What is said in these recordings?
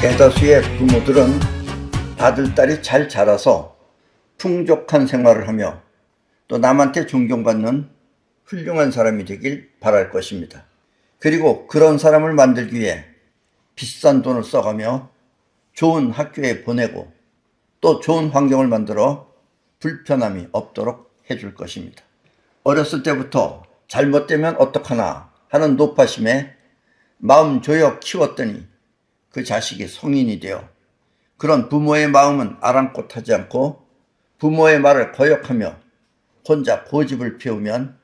대다수의 부모들은 아들, 딸이 잘 자라서 풍족한 생활을 하며 또 남한테 존경받는 훌륭한 사람이 되길 바랄 것입니다. 그리고 그런 사람을 만들기 위해 비싼 돈을 써가며 좋은 학교에 보내고 또 좋은 환경을 만들어 불편함이 없도록 해줄 것입니다. 어렸을 때부터 잘못되면 어떡하나 하는 노파심에 마음 조여 키웠더니 그 자식이 성인이 되어 그런 부모의 마음은 아랑곳하지 않고 부모의 말을 거역하며 혼자 고집을 피우면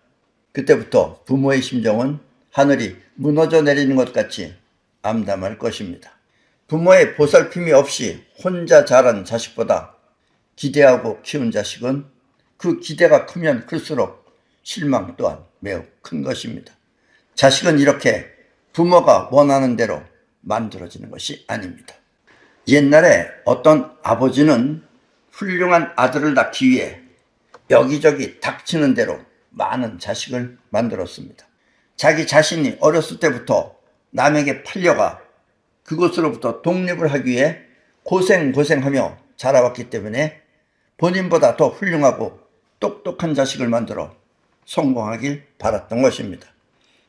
그때부터 부모의 심정은 하늘이 무너져 내리는 것 같이 암담할 것입니다. 부모의 보살핌이 없이 혼자 자란 자식보다 기대하고 키운 자식은 그 기대가 크면 클수록 실망 또한 매우 큰 것입니다. 자식은 이렇게 부모가 원하는 대로 만들어지는 것이 아닙니다. 옛날에 어떤 아버지는 훌륭한 아들을 낳기 위해 여기저기 닥치는 대로 많은 자식을 만들었습니다. 자기 자신이 어렸을 때부터 남에게 팔려가 그것으로부터 독립을 하기 위해 고생하며 자라왔기 때문에 본인보다 더 훌륭하고 똑똑한 자식을 만들어 성공하길 바랐던 것입니다.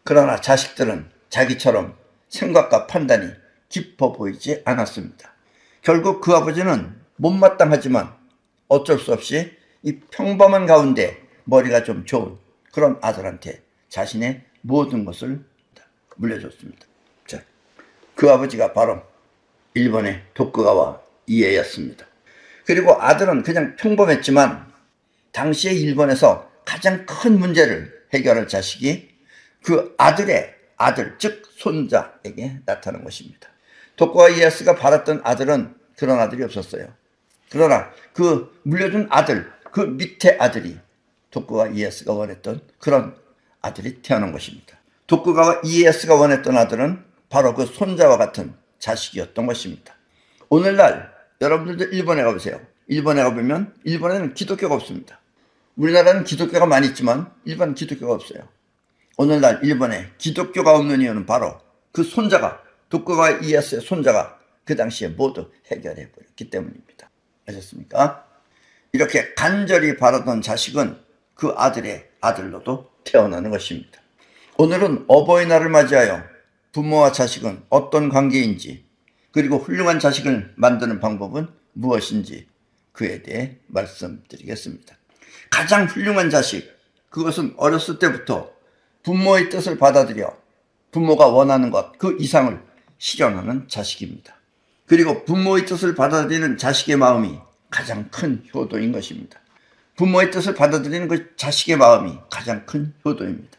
그러나 자식들은 자기처럼 생각과 판단이 깊어 보이지 않았습니다. 결국 그 아버지는 못마땅하지만 어쩔 수 없이 이 평범한 가운데 머리가 좀 좋은 그런 아들한테 자신의 모든 것을 물려줬습니다. 자, 그 아버지가 바로 일본의 도쿠가와 이에야스입니다. 그리고 아들은 그냥 평범했지만 당시에 일본에서 가장 큰 문제를 해결할 자식이 그 아들의 아들, 즉 손자에게 나타난 것입니다. 도쿠가와 이에야스가 바랐던 아들은 그런 아들이 없었어요. 그러나 그 물려준 아들, 그 밑에 아들이 도쿠가와 이에야스가 원했던 그런 아들이 태어난 것입니다. 도쿠가와 이에야스가 원했던 아들은 바로 그 손자와 같은 자식이었던 것입니다. 오늘날 여러분들도 일본에 가보세요. 일본에 가보면 일본에는 기독교가 없습니다. 우리나라는 기독교가 많이 있지만 일본은 기독교가 없어요. 오늘날 일본에 기독교가 없는 이유는 바로 그 손자가, 도쿠가와 이에야스의 손자가 그 당시에 모두 해결해 버렸기 때문입니다. 아셨습니까? 이렇게 간절히 바라던 자식은 그 아들의 아들로도 태어나는 것입니다. 오늘은 어버이날을 맞이하여 부모와 자식은 어떤 관계인지 그리고 훌륭한 자식을 만드는 방법은 무엇인지 그에 대해 말씀드리겠습니다. 가장 훌륭한 자식, 그것은 어렸을 때부터 부모의 뜻을 받아들여 부모가 원하는 것, 그 이상을 실현하는 자식입니다. 그리고 부모의 뜻을 받아들이는 자식의 마음이 가장 큰 효도인 것입니다. 부모의 뜻을 받아들이는 그 자식의 마음이 가장 큰 효도입니다.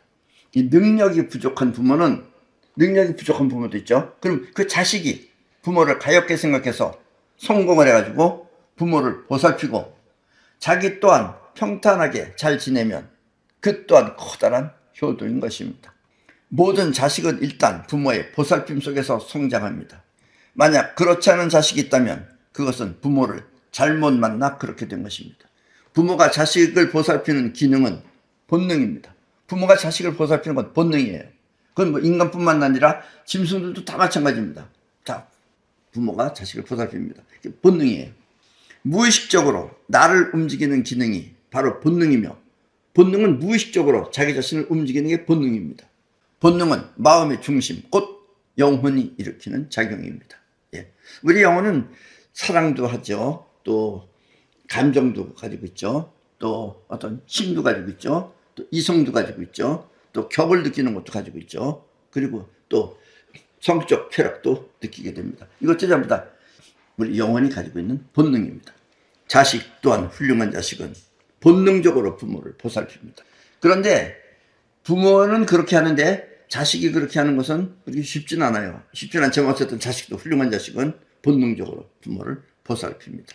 이 능력이 부족한 부모도 있죠. 그럼 그 자식이 부모를 가엾게 생각해서 성공을 해가지고 부모를 보살피고 자기 또한 평탄하게 잘 지내면 그 또한 커다란 효도인 것입니다. 모든 자식은 일단 부모의 보살핌 속에서 성장합니다. 만약 그렇지 않은 자식이 있다면 그것은 부모를 잘못 만나 그렇게 된 것입니다. 부모가 자식을 보살피는 기능은 본능입니다. 부모가 자식을 보살피는 건 본능이에요. 그건 뭐 인간뿐만 아니라 짐승들도 다 마찬가지입니다. 다 부모가 자식을 보살핍니다. 본능이에요. 무의식적으로 나를 움직이는 기능이 바로 본능이며 본능은 무의식적으로 자기 자신을 움직이는 게 본능입니다. 본능은 마음의 중심, 곧 영혼이 일으키는 작용입니다. 예. 우리 영혼은 사랑도 하죠. 또 감정도 가지고 있죠. 또 어떤 힘도 가지고 있죠. 또 이성도 가지고 있죠. 또 격을 느끼는 것도 가지고 있죠. 그리고 또 성적 쾌락도 느끼게 됩니다. 이것도 전부 다 우리 영혼이 가지고 있는 본능입니다. 자식 또한 훌륭한 자식은 본능적으로 부모를 보살핍니다. 그런데 부모는 그렇게 하는데 자식이 그렇게 하는 것은 그렇게 쉽진 않아요. 쉽진 않지만 어쨌든 자식도 훌륭한 자식은 본능적으로 부모를 보살핍니다.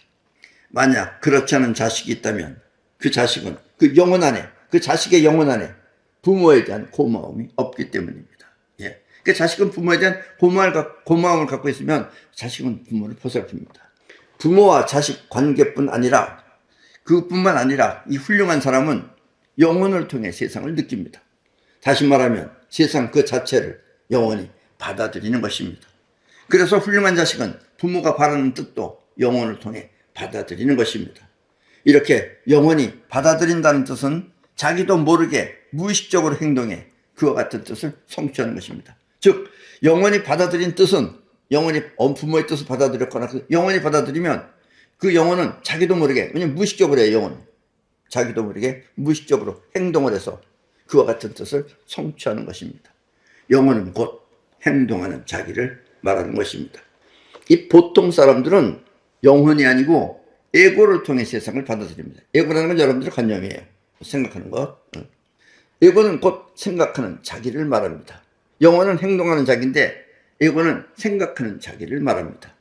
만약 그렇지 않은 자식이 있다면 그 자식은 그 영혼 안에, 그 자식의 영혼 안에 부모에 대한 고마움이 없기 때문입니다. 예. 그 자식은 부모에 대한 고마움을 갖고 있으면 자식은 부모를 보살핍니다. 부모와 자식 관계뿐 아니라 그뿐만 아니라 이 훌륭한 사람은 영혼을 통해 세상을 느낍니다. 다시 말하면 세상 그 자체를 영원히 받아들이는 것입니다. 그래서 훌륭한 자식은 부모가 바라는 뜻도 영혼을 통해 받아들이는 것입니다. 이렇게 영혼이 받아들인다는 뜻은 자기도 모르게 무의식적으로 행동해 그와 같은 뜻을 성취하는 것입니다. 즉 영혼이 받아들인 뜻은 영혼이 부모의 뜻을 받아들였거나 영혼이 받아들이면 그 영혼은 자기도 모르게, 왜냐면 무의식적으로 해요. 영혼은 자기도 모르게 무의식적으로 행동을 해서 그와 같은 뜻을 성취하는 것입니다. 영혼은 곧 행동하는 자기를 말하는 것입니다. 이 보통 사람들은 영혼이 아니고 에고를 통해 세상을 받아들입니다. 에고라는 건 여러분들의 관념이에요. 생각하는 것. 에고는 곧 생각하는 자기를 말합니다. 영혼은 행동하는 자기인데 에고는 생각하는 자기를 말합니다.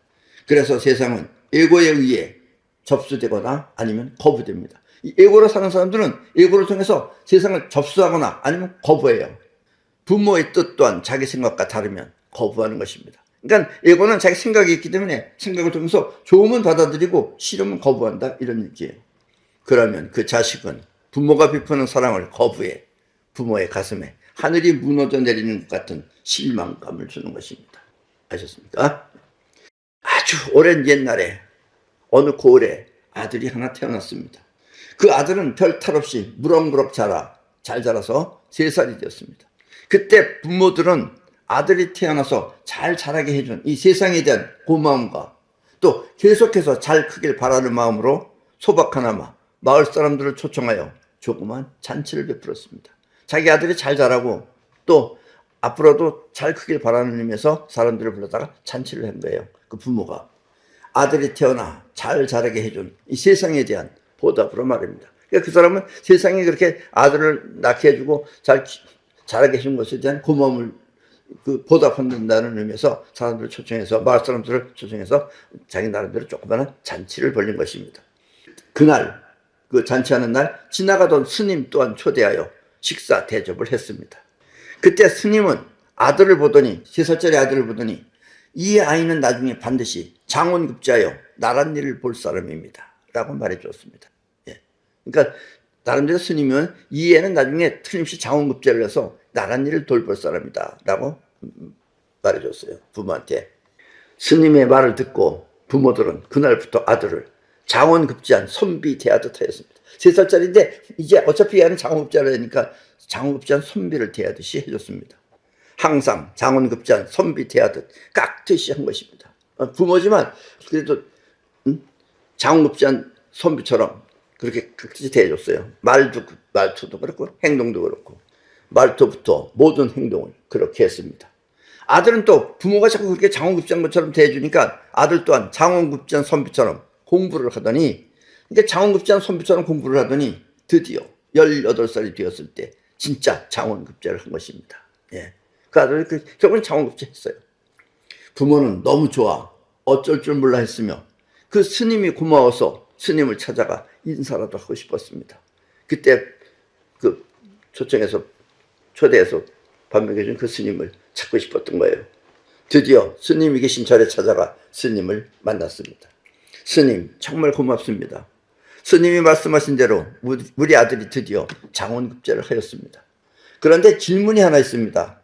그래서 세상은 에고에 의해 접수되거나 아니면 거부됩니다. 이 에고로 사는 사람들은 에고를 통해서 세상을 접수하거나 아니면 거부해요. 부모의 뜻 또한 자기 생각과 다르면 거부하는 것입니다. 그러니까 에고는 자기 생각이 있기 때문에 생각을 통해서 좋으면 받아들이고 싫으면 거부한다, 이런 얘기예요. 그러면 그 자식은 부모가 베푸는 사랑을 거부해 부모의 가슴에 하늘이 무너져 내리는 것 같은 실망감을 주는 것입니다. 아셨습니까? 아주 오랜 옛날에 어느 고을에 아들이 하나 태어났습니다. 그 아들은 별 탈 없이 무럭무럭 잘 자라서 3살이 되었습니다. 그때 부모들은 아들이 태어나서 잘 자라게 해준 이 세상에 대한 고마움과 또 계속해서 잘 크길 바라는 마음으로 소박하나마 마을 사람들을 초청하여 조그만 잔치를 베풀었습니다. 자기 아들이 잘 자라고 또 앞으로도 잘 크길 바라는 의미에서 사람들을 불러다가 잔치를 한 거예요. 그 부모가 아들이 태어나 잘 자라게 해준 이 세상에 대한 보답으로 말입니다. 그러니까 그 사람은 세상에 그렇게 아들을 낳게 해주고 자라게 해준 것에 대한 고마움을 보답한다는 의미에서 사람들을 초청해서, 마을 사람들을 초청해서 자기 나름대로 조그마한 잔치를 벌린 것입니다. 그날, 그 잔치하는 날 지나가던 스님 또한 초대하여 식사 대접을 했습니다. 그때 스님은 아들을 보더니, 3살짜리 아들을 보더니 이 아이는 나중에 반드시 장원급제하여 나란 일을 볼 사람입니다 라고 말해 주었습니다. 예. 그러니까 나름대로 스님은 이 애는 나중에 틀림없이 장원급제를 해서 나란 일을 돌볼 사람이다 라고 말해줬어요, 부모한테. 스님의 말을 듣고 부모들은 그날부터 아들을 장원급제한 선비 대하듯 하였습니다. 3살짜리인데 이제 어차피 얘는 장원급제를 하니까 장원급제한 선비를 대하듯이 해줬습니다. 항상 장원급제한 선비 대하듯 깍듯이 한 것입니다. 부모지만 그래도 장원급제한 선비처럼 그렇게 깍듯이 대해줬어요. 말투도 그렇고 행동도 그렇고 말투부터 모든 행동을 그렇게 했습니다. 아들은 또 부모가 자꾸 그렇게 장원급제한 것처럼 대해주니까 아들 또한 장원급제한 선비처럼 공부를 하더니, 그러니까 장원급제한 선비처럼 공부를 하더니 드디어 18살이 되었을 때 진짜 장원급제를 한 것입니다. 예. 그 아들이 결국은 장원급제 했어요. 부모는 너무 좋아 어쩔 줄 몰라 했으며 그 스님이 고마워서 스님을 찾아가 인사라도 하고 싶었습니다. 그때 그 초대해서 밥 먹여준 그 스님을 찾고 싶었던 거예요. 드디어 스님이 계신 절에 찾아가 스님을 만났습니다. 스님 정말 고맙습니다. 스님이 말씀하신 대로 우리 아들이 드디어 장원급제를 하였습니다. 그런데 질문이 하나 있습니다.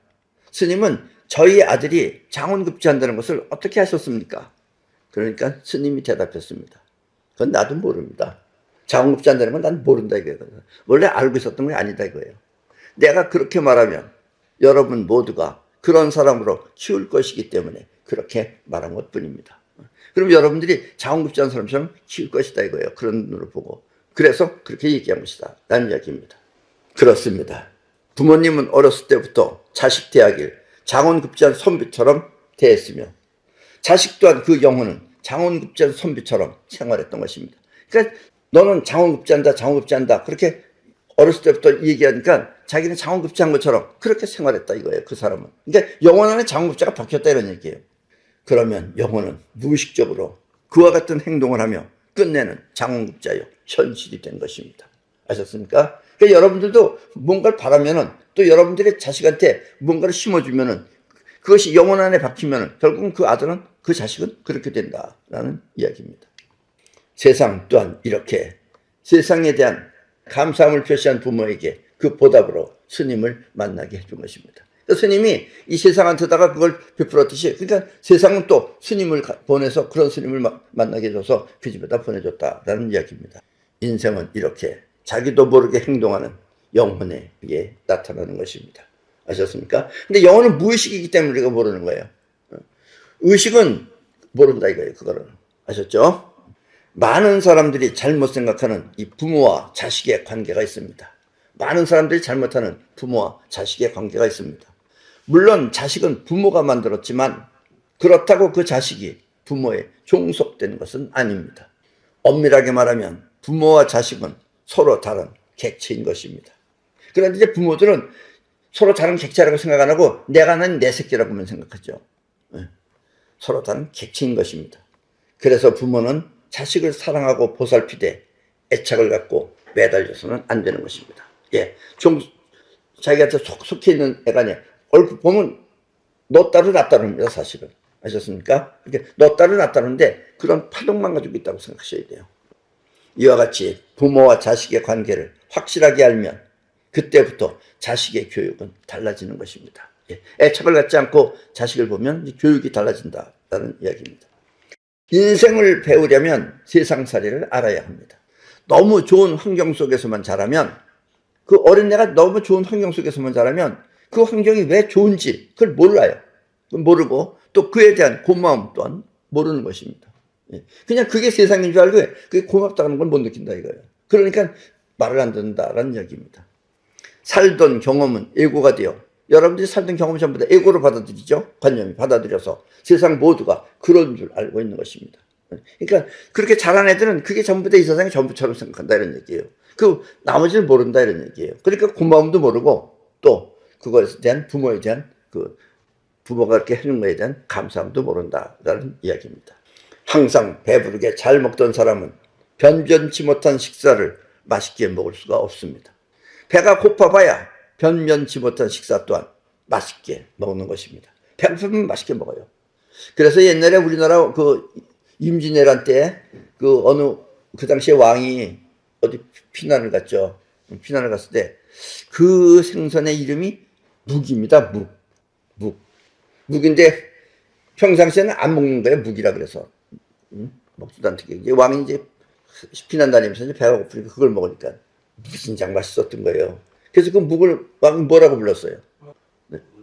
스님은 저희 아들이 장원급제한다는 것을 어떻게 하셨습니까? 그러니까 스님이 대답했습니다. 그건 나도 모릅니다. 장원급제한다는 건 난 모른다 이거예요. 원래 알고 있었던 게 아니다 이거예요. 내가 그렇게 말하면 여러분 모두가 그런 사람으로 키울 것이기 때문에 그렇게 말한 것뿐입니다. 그럼 여러분들이 장원급제한 사람처럼 키울 것이다 이거예요. 그런 눈으로 보고. 그래서 그렇게 얘기한 것이다 라는 이야기입니다. 그렇습니다. 부모님은 어렸을 때부터 자식 대하길 장원급제한 선비처럼 대했으며 자식 또한 그 영혼은 장원급제한 선비처럼 생활했던 것입니다. 그러니까 너는 장원급제한다 그렇게 어렸을 때부터 얘기하니까 자기는 장원급제한 것처럼 그렇게 생활했다 이거예요. 그 사람은. 그러니까 영혼 안에 장원급제가 박혔다 이런 얘기예요. 그러면 영혼은 무의식적으로 그와 같은 행동을 하며 끝내는 장원급제여 현실이 된 것입니다. 아셨습니까? 그러니까 여러분들도 뭔가를 바라면은 또 여러분들의 자식한테 뭔가를 심어주면은 그것이 영혼 안에 박히면은 결국은 그 아들은 그 자식은 그렇게 된다라는 이야기입니다. 세상 또한 이렇게 세상에 대한 감사함을 표시한 부모에게 그 보답으로 스님을 만나게 해준 것입니다. 스님이 이 세상한테다가 그걸 베풀었듯이, 그러니까 세상은 또 스님을 보내서 그런 스님을 만나게 해줘서 그 집에다 보내줬다라는 이야기입니다. 인생은 이렇게 자기도 모르게 행동하는 영혼에 나타나는 것입니다. 아셨습니까? 근데 영혼은 무의식이기 때문에 우리가 모르는 거예요. 의식은 모른다 이거예요. 그거는. 아셨죠? 많은 사람들이 잘못 생각하는 이 부모와 자식의 관계가 있습니다. 많은 사람들이 잘못하는 부모와 자식의 관계가 있습니다. 물론 자식은 부모가 만들었지만 그렇다고 그 자식이 부모에 종속된 것은 아닙니다. 엄밀하게 말하면 부모와 자식은 서로 다른 객체인 것입니다. 그런데 이제 부모들은 서로 다른 객체라고 생각 안 하고 내가 난 내 새끼라고만 생각하죠. 서로 다른 객체인 것입니다. 그래서 부모는 자식을 사랑하고 보살피되 애착을 갖고 매달려서는 안 되는 것입니다. 자기한테 속해 있는 애가 아니야. 얼굴 보면 너 따로 나 따릅니다, 사실은. 아셨습니까? 이렇게 너 따로 나 따르는데 그런 파동만 가지고 있다고 생각하셔야 돼요. 이와 같이 부모와 자식의 관계를 확실하게 알면 그때부터 자식의 교육은 달라지는 것입니다. 애착을 갖지 않고 자식을 보면 교육이 달라진다는 이야기입니다. 인생을 배우려면 세상살이를 알아야 합니다. 너무 좋은 환경 속에서만 자라면, 그 어린애가 너무 좋은 환경 속에서만 자라면 그 환경이 왜 좋은지 그걸 몰라요. 모르고 또 그에 대한 고마움 또한 모르는 것입니다. 그냥 그게 세상인 줄 알고 그게 고맙다는 걸 못 느낀다 이거예요. 그러니까 말을 안 듣는다라는 이야기입니다. 살던 경험은 예고가 되어, 여러분들이 살던 경험을 전부 다 예고로 받아들이죠. 관념이 받아들여서 세상 모두가 그런 줄 알고 있는 것입니다. 그러니까 그렇게 자란 애들은 그게 전부 다 이 세상이 전부처럼 생각한다 이런 얘기예요. 그 나머지는 모른다 이런 얘기예요. 그러니까 고마움도 모르고 또 그것에 대한 부모에 대한 그 부모가 그렇게 해준 것에 대한 감사함도 모른다라는 이야기입니다. 항상 배부르게 잘 먹던 사람은 변변치 못한 식사를 맛있게 먹을 수가 없습니다. 배가 고파봐야 변변치 못한 식사 또한 맛있게 먹는 것입니다. 배고프면 맛있게 먹어요. 그래서 옛날에 우리나라 그 임진왜란 때 그 당시에 왕이 어디 피난을 갔죠. 피난을 갔을 때 그 생선의 이름이 묵입니다. 묵인데 평상시에는 안 먹는 거예요. 묵이라 그래서. 먹지도 않게. 이제 왕이 이제 피난 다니면서 이제 배가 고프니까 그걸 먹으니까 무진장 맛있었던 거예요. 그래서 그 묵을 왕이 뭐라고 불렀어요?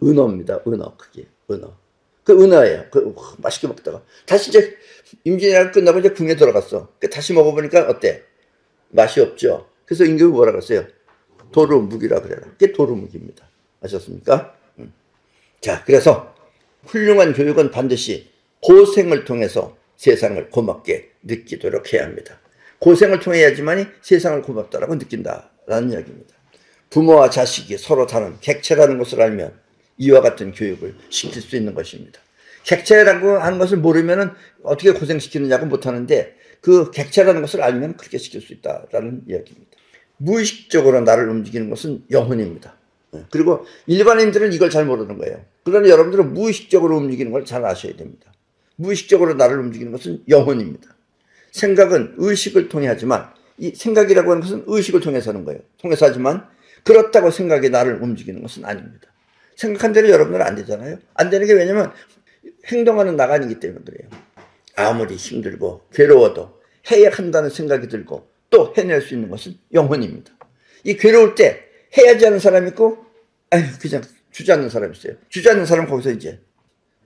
은어입니다. 은어. 그게 은어. 그 은어예요. 그 맛있게 먹다가 다시 이제 임진왜란 끝나고 이제 궁에 들어갔어. 다시 먹어보니까 어때? 맛이 없죠. 그래서 임금이 뭐라고 했어요? 도루묵이라 그래라. 그게 도루묵입니다. 아셨습니까? 자, 그래서 훌륭한 교육은 반드시 고생을 통해서 세상을 고맙게 느끼도록 해야 합니다. 고생을 통해야지만이 세상을 고맙다라고 느낀다라는 이야기입니다. 부모와 자식이 서로 다른 객체라는 것을 알면 이와 같은 교육을 시킬 수 있는 것입니다. 객체라고 하는 것을 모르면 어떻게 고생시키느냐고 못하는데 그 객체라는 것을 알면 그렇게 시킬 수 있다라는 이야기입니다. 무의식적으로 나를 움직이는 것은 영혼입니다. 그리고 일반인들은 이걸 잘 모르는 거예요. 그러나 여러분들은 무의식적으로 움직이는 걸 잘 아셔야 됩니다. 무의식적으로 나를 움직이는 것은 영혼입니다. 생각은 의식을 통해 하지만 이 생각이라고 하는 것은 의식을 통해서 하는 거예요. 통해서 하지만 그렇다고 생각이 나를 움직이는 것은 아닙니다. 생각한 대로 여러분들은 안 되잖아요. 안 되는 게 왜냐면 행동하는 나가 아니기 때문에 그래요. 아무리 힘들고 괴로워도 해야 한다는 생각이 들고 또 해낼 수 있는 것은 영혼입니다. 이 괴로울 때 해야지 하는 사람이 있고 그냥 주저앉는 사람이 있어요. 주저앉는 사람은 거기서 이제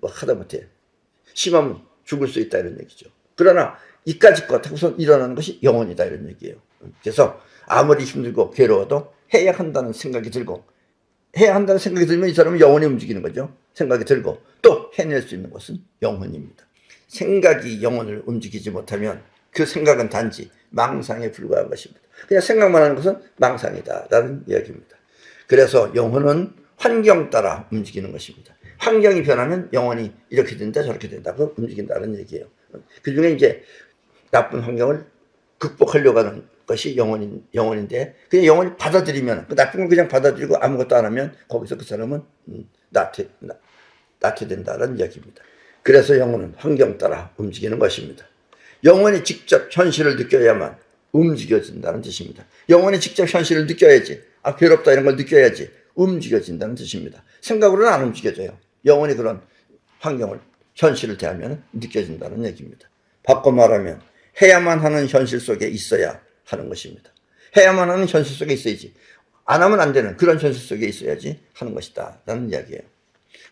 뭐 하다못해 심하면 죽을 수 있다 이런 얘기죠. 그러나 이까짓 것 하고서 일어나는 것이 영혼이다 이런 얘기예요. 그래서 아무리 힘들고 괴로워도 해야 한다는 생각이 들고 해야 한다는 생각이 들면 이 사람은 영혼이 움직이는 거죠. 생각이 들고 또 해낼 수 있는 것은 영혼입니다. 생각이 영혼을 움직이지 못하면 그 생각은 단지 망상에 불과한 것입니다. 그냥 생각만 하는 것은 망상이다라는 이야기입니다. 그래서 영혼은 환경 따라 움직이는 것입니다. 환경이 변하면 영혼이 이렇게 된다 저렇게 된다고 움직인다는 얘기예요. 그 중에 이제 나쁜 환경을 극복하려고 하는 것이 영혼인데 그냥 영혼이 받아들이면 그 나쁜 걸 그냥 받아들이고 아무것도 안 하면 거기서 그 사람은 나태된다는 이야기입니다. 그래서 영혼은 환경 따라 움직이는 것입니다. 영혼이 직접 현실을 느껴야만 움직여진다는 뜻입니다. 영혼이 직접 현실을 느껴야지. 괴롭다 이런 걸 느껴야지 움직여진다는 뜻입니다. 생각으로는 안 움직여져요. 영혼이 그런 환경을, 현실을 대하면 느껴진다는 얘기입니다. 바꿔 말하면 해야만 하는 현실 속에 있어야 하는 것입니다. 해야만 하는 현실 속에 있어야지, 안 하면 안 되는 그런 현실 속에 있어야지 하는 것이다 라는 이야기예요.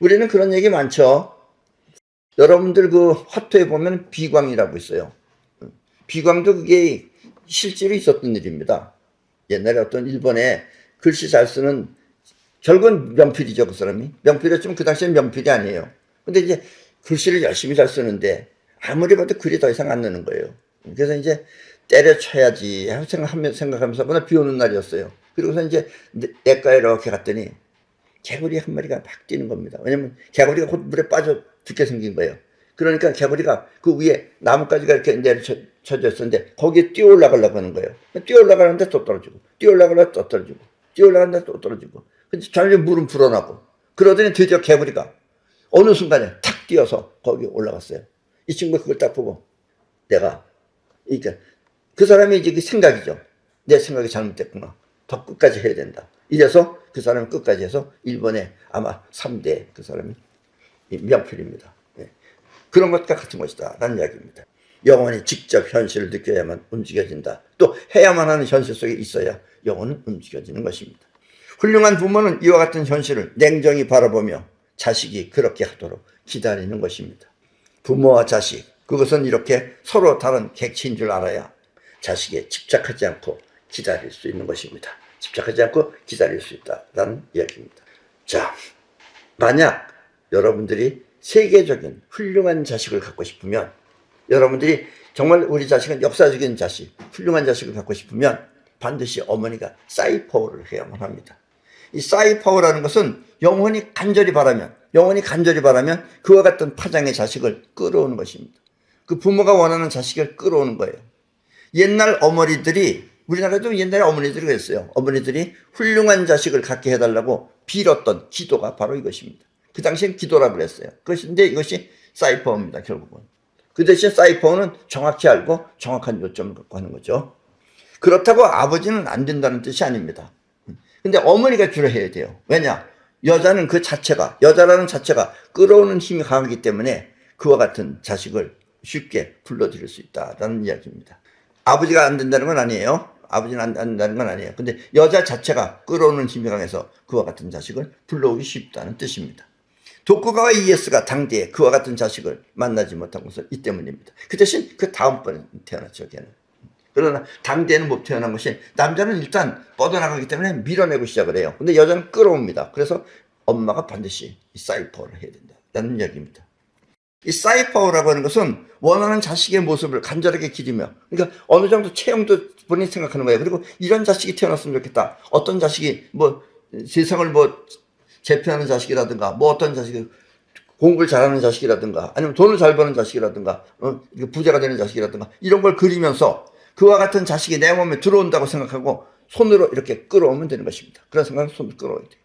우리는 그런 얘기 많죠. 여러분들 그 화토에 보면 비광이라고 있어요. 비광도 그게 실제로 있었던 일입니다. 옛날에 어떤 일본에 글씨 잘 쓰는, 결국은 명필이죠, 그 사람이. 명필이었지만 그 당시엔 명필이 아니에요. 근데 이제 글씨를 열심히 잘 쓰는데 아무리 봐도 글이 더 이상 안 나는 거예요. 그래서 이제 때려쳐야지 생각하면서 그날 비 오는 날이었어요. 그리고서 이제 내과에 이렇게 갔더니 개구리 한 마리가 막 뛰는 겁니다. 왜냐면 개구리가 곧 물에 빠져 죽게 생긴 거예요. 그러니까 개구리가 그 위에 나뭇가지가 이렇게 내려쳐져 있었는데 거기에 뛰어 올라가려고 하는 거예요. 뛰어 올라가는데 또 떨어지고, 뛰어 올라가는데 또 떨어지고, 뛰어 올라가는데 또 떨어지고. 근데 점점 물은 불어나고. 그러더니 드디어 개구리가 어느 순간에 탁 뛰어서 거기 올라갔어요. 이 친구가 그걸 딱 보고 내가, 그러니까 그 사람이 이제 그 생각이죠. 내 생각이 잘못됐구나. 더 끝까지 해야 된다. 이래서 그 사람이 끝까지 해서 일본의 아마 3대 그 사람이 명필입니다. 그런 것과 같은 것이다 라는 이야기입니다. 영혼이 직접 현실을 느껴야만 움직여진다. 또 해야만 하는 현실 속에 있어야 영혼은 움직여지는 것입니다. 훌륭한 부모는 이와 같은 현실을 냉정히 바라보며 자식이 그렇게 하도록 기다리는 것입니다. 부모와 자식, 그것은 이렇게 서로 다른 객체인 줄 알아야 자식에 집착하지 않고 기다릴 수 있는 것입니다. 집착하지 않고 기다릴 수 있다라는 이야기입니다. 자, 만약 여러분들이 세계적인 훌륭한 자식을 갖고 싶으면, 여러분들이 정말 우리 자식은 역사적인 자식, 훌륭한 자식을 갖고 싶으면 반드시 어머니가 사이퍼를 해야만 합니다. 이 사이퍼라는 것은 영혼이 간절히 바라면 그와 같은 파장의 자식을 끌어오는 것입니다. 그 부모가 원하는 자식을 끌어오는 거예요. 옛날 어머니들이, 우리나라도 옛날에 어머니들이 그랬어요. 어머니들이 훌륭한 자식을 갖게 해달라고 빌었던 기도가 바로 이것입니다. 그 당시엔 기도라고 그랬어요. 그것인데 이것이 사이퍼입니다, 결국은. 그 대신 사이퍼는 정확히 알고 정확한 요점을 갖고 하는 거죠. 그렇다고 아버지는 안 된다는 뜻이 아닙니다. 근데 어머니가 주로 해야 돼요. 왜냐? 여자는 그 자체가, 여자라는 자체가 끌어오는 힘이 강하기 때문에 그와 같은 자식을 쉽게 불러들일 수 있다라는 이야기입니다. 아버지가 안 된다는 건 아니에요. 아버지는 안 된다는 건 아니에요. 근데 여자 자체가 끌어오는 힘이 강해서 그와 같은 자식을 불러오기 쉽다는 뜻입니다. 도쿠가와 이에스가 당대에 그와 같은 자식을 만나지 못한 것은 이 때문입니다. 그 대신 그 다음번에 태어났죠, 걔는. 그러나 당대에는 못 태어난 것이, 남자는 일단 뻗어나가기 때문에 밀어내고 시작을 해요. 근데 여자는 끌어옵니다. 그래서 엄마가 반드시 이 사이퍼를 해야 된다는 이야기입니다. 이 사이퍼라고 하는 것은 원하는 자식의 모습을 간절하게 기리며, 그러니까 어느 정도 체형도 본인이 생각하는 거예요. 그리고 이런 자식이 태어났으면 좋겠다. 어떤 자식이 뭐 세상을 뭐 제패하는 자식이라든가, 뭐 어떤 자식이 공부를 잘하는 자식이라든가, 아니면 돈을 잘 버는 자식이라든가, 부자가 되는 자식이라든가, 이런 걸 그리면서 그와 같은 자식이 내 몸에 들어온다고 생각하고 손으로 이렇게 끌어오면 되는 것입니다. 그런 생각을 손으로 끌어와야 돼요.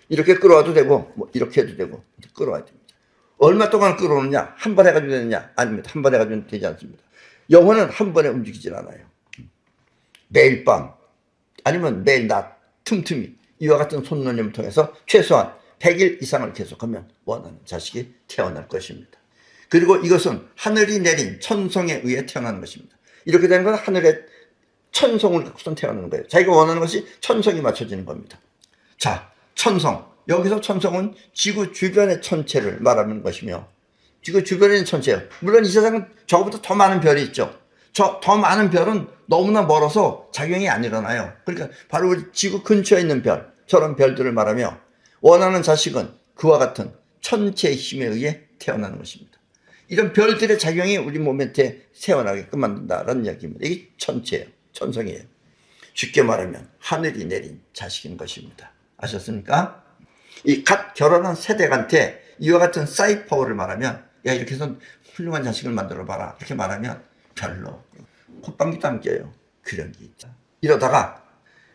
이렇게 끌어와도 되고, 뭐 이렇게 해도 되고, 끌어와야 됩니다. 얼마 동안 끌어오느냐? 한 번 해가지고 되느냐? 아닙니다. 한 번 해가지고 되지 않습니다. 영혼은 한 번에 움직이질 않아요. 매일 밤, 아니면 매일 낮, 틈틈이 이와 같은 손놀림을 통해서 최소한 100일 이상을 계속하면 원하는 자식이 태어날 것입니다. 그리고 이것은 하늘이 내린 천성에 의해 태어나는 것입니다. 이렇게 되는 건 하늘의 천성을 갖고선 태어나는 거예요. 자기가 원하는 것이 천성이 맞춰지는 겁니다. 자, 천성. 여기서 천성은 지구 주변의 천체를 말하는 것이며, 지구 주변에 있는 천체예요. 물론 이 세상은 저거보다 더 많은 별이 있죠. 더 많은 별은 너무나 멀어서 작용이 안 일어나요. 그러니까 바로 우리 지구 근처에 있는 별, 저런 별들을 말하며, 원하는 자식은 그와 같은 천체의 힘에 의해 태어나는 것입니다. 이런 별들의 작용이 우리 몸에 태어나게끔 만든다라는 이야기입니다. 이게 천체예요. 천성이에요. 쉽게 말하면 하늘이 내린 자식인 것입니다. 아셨습니까? 이 갓 결혼한 세대한테 이와 같은 사이퍼를 말하면, 야, 이렇게 해서 훌륭한 자식을 만들어봐라, 이렇게 말하면 별로 콧방귀도 안 껴요. 그런 게 있다. 이러다가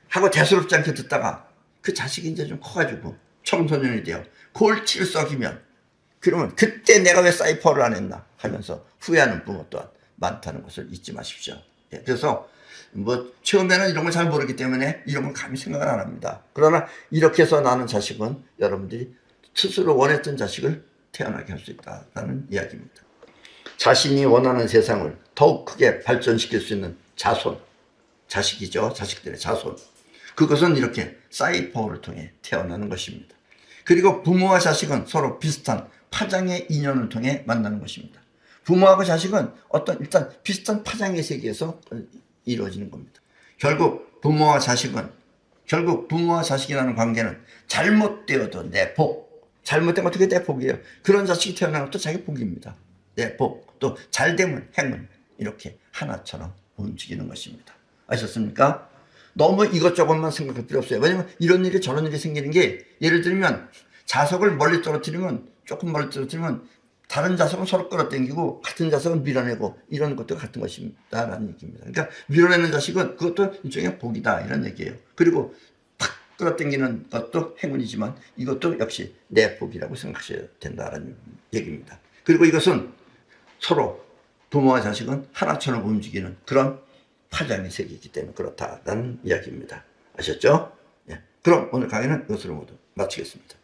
하고 대수롭지 않게 듣다가 그 자식이 이제 좀 커가지고 청소년이 되어 골치를 썩이면, 그러면 그때 내가 왜 사이퍼를 안 했나 하면서 후회하는 부모 또한 많다는 것을 잊지 마십시오. 그래서 뭐 처음에는 이런 걸 잘 모르기 때문에 이런 걸 감히 생각을 안 합니다. 그러나 이렇게 해서 낳는 자식은 여러분들이 스스로 원했던 자식을 태어나게 할 수 있다는 이야기입니다. 자신이 원하는 세상을 더욱 크게 발전시킬 수 있는 자손, 자식이죠. 자식들의 자손. 그것은 이렇게 사이퍼를 통해 태어나는 것입니다. 그리고 부모와 자식은 서로 비슷한 파장의 인연을 통해 만나는 것입니다. 부모하고 자식은 일단 비슷한 파장의 세계에서 이루어지는 겁니다. 결국 부모와 자식이라는 관계는 잘못되어도 내 복, 잘못된 건 어떻게 내 복이에요. 그런 자식이 태어나는 것도 자기 복입니다. 내 복, 또 잘되면 행운, 이렇게 하나처럼 움직이는 것입니다. 아셨습니까? 너무 이것저것만 생각할 필요 없어요. 왜냐면 이런 일이 저런 일이 생기는 게, 예를 들면 자석을 조금 멀리 떨어뜨리면 다른 자석은 서로 끌어당기고 같은 자석은 밀어내고 이런 것도 같은 것입니다라는 얘기입니다. 그러니까 밀어내는 자식은 그것도 일종의 복이다, 이런 얘기예요. 그리고 팍 끌어당기는 것도 행운이지만 이것도 역시 내 복이라고 생각하셔야 된다라는 얘기입니다. 그리고 이것은 서로 부모와 자식은 하나처럼 움직이는 그런 파장의 세계이기 때문에 그렇다라는 이야기입니다. 아셨죠? 예. 그럼 오늘 강의는 이것으로 모두 마치겠습니다.